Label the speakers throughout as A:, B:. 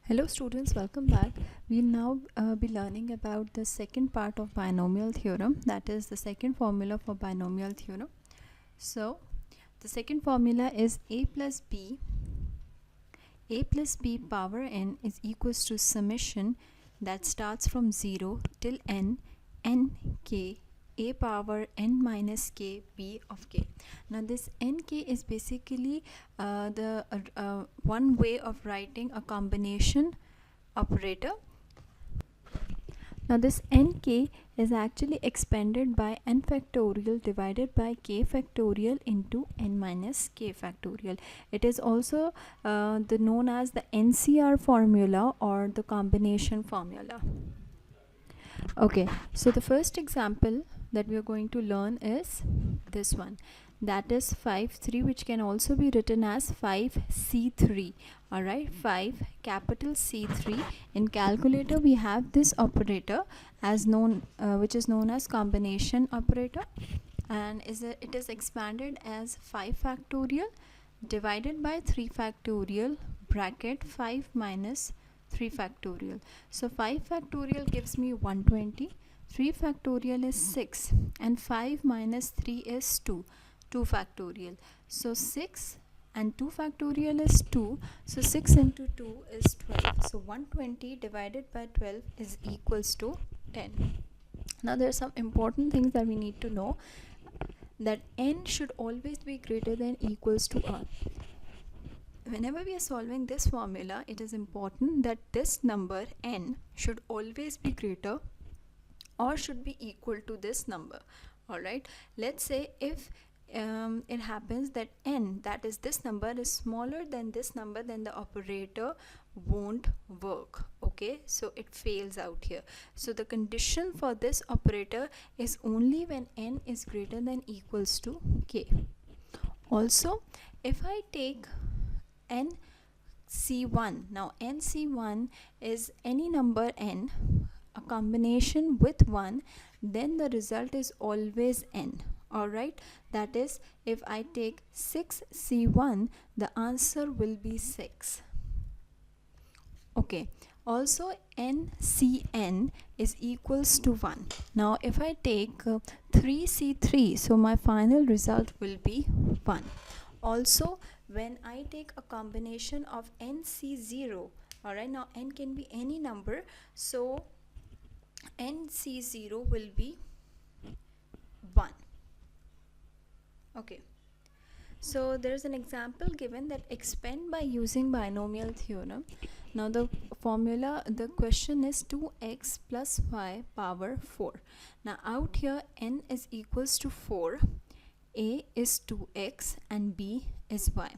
A: Hello students, welcome back. We'll now be learning about the second part of binomial theorem, that is the second formula for binomial theorem. So the second formula is a plus b power n is equals to summation that starts from 0 till n k a power n minus k b of k. Now this nk is basically the one way of writing a combination operator. Now this nk is actually expanded by n factorial divided by k factorial into n minus k factorial. It is also known as the NCR formula or the combination formula. Okay, so the first example that we are going to learn is this one, that is 5 3, which can also be written as 5c3. all right, 5 capital C3. In calculator we have this operator as which is known as combination operator, and it is expanded as 5 factorial divided by 3 factorial bracket 5 minus 3 factorial. So 5 factorial gives me 120, 3 factorial is 6, and 5 minus 3 is 2 factorial. So 6 and 2 factorial is 2, so 6 into 2 is 12. So 120 divided by 12 is equals to 10. Now there are some important things that we need to know, that n should always be greater than equals to r. Whenever we are solving this formula, it is important that this number n should always be greater or should be equal to this number. Alright, let's say if it happens that n, that is this number, is smaller than this number, then the operator won't work. Okay, so it fails out here. So the condition for this operator is only when n is greater than equals to k. Also, if I take nc1, now nc1 is any number n, a combination with 1, then the result is always n. Alright, that is, if I take 6c1, the answer will be 6. Okay, also ncn is equals to 1. Now if I take 3c3, so my final result will be 1. Also, when I take a combination of nc0, alright, now n can be any number, so nc0 will be 1. Okay, so there's an example given that expand by using binomial theorem. Now the formula, the question is 2x plus y power 4. Now out here n is equals to 4, a is 2x and b is y.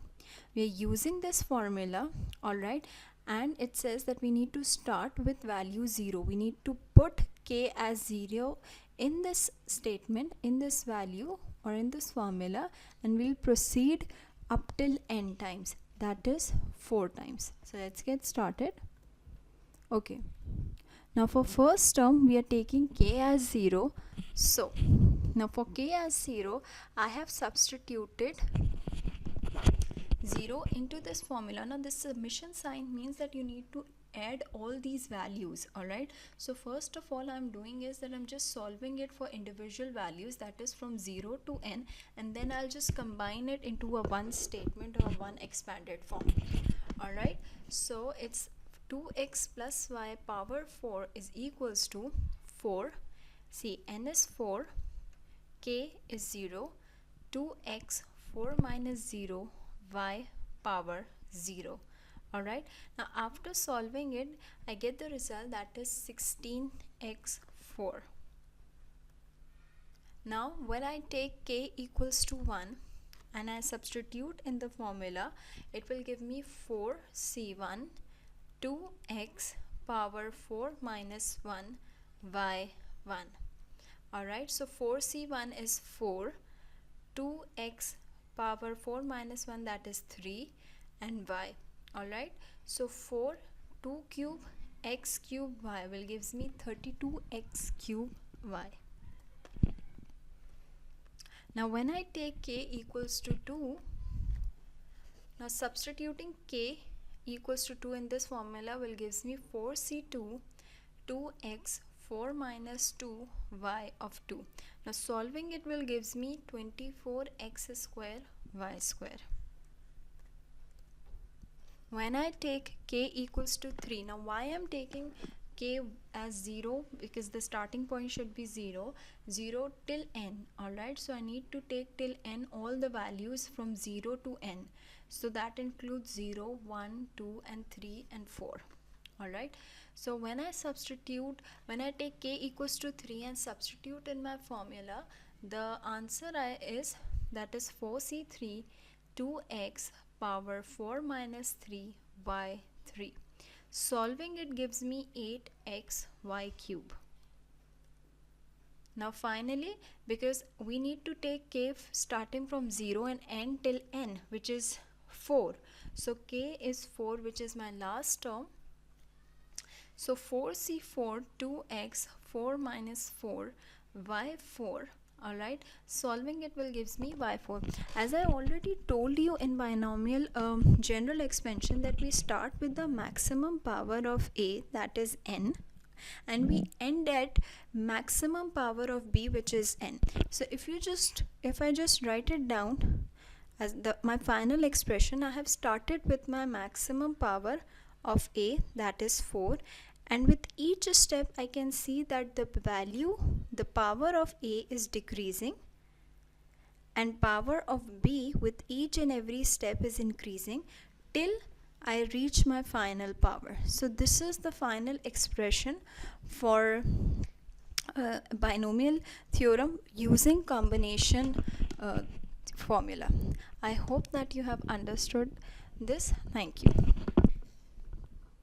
A: We are using this formula, alright, and it says that we need to start with value 0. We need to put k as 0 in this statement, in this value or in this formula, and we'll proceed up till n times, that is 4 times. So let's get started. Okay, now for first term we are taking k as 0. So now for k as 0, I have substituted 0 into this formula. Now this submission sign means that you need to add all these values. Alright, so first of all I'm doing is that I'm just solving it for individual values, that is from 0 to n, and then I'll just combine it into a one statement or one expanded form. Alright, so it's 2x plus y power 4 is equals to 4. See, n is 4, k is 0, 2x 4 minus 0, y power 0. Alright, now after solving it, I get the result, that is 16x4. Now when I take k equals to 1 and I substitute in the formula, it will give me 4c1, 2x power 4 minus 1, y 1. Alright, so 4c1 is 4, 2x power 4 minus 1, that is 3, and y. Alright, so 4 2 cube x cube y will gives me 32x cube y. Now when I take k equals to 2, now substituting k equals to 2 in this formula will gives me 4c2 2x 4 minus 2y of 2. Now solving it will gives me 24x square y square. When I take k equals to 3, now why I'm taking k as 0? Because the starting point should be 0 till n. Alright, so I need to take till n all the values from 0 to n. So that includes 0, 1, 2 and 3 and 4. Alright, so when I take k equals to 3 and substitute in my formula, the answer is 4c3 2x power 4 minus 3 by 3. Solving it gives me 8xy cube. Now finally, because we need to take k starting from 0 and n till n, which is 4. So k is 4, which is my last term. So 4c4 2x 4 minus 4 y4. Alright, solving it will gives me y4. As I already told you in binomial general expansion, that we start with the maximum power of a, that is n, and we end at maximum power of b, which is n. So if I just write it down as my final expression, I have started with my maximum power of a, that is 4, and with each step I can see that the power of a is decreasing and power of b with each and every step is increasing till I reach my final power. So this is the final expression for binomial theorem using combination formula. I hope that you have understood this. Thank you.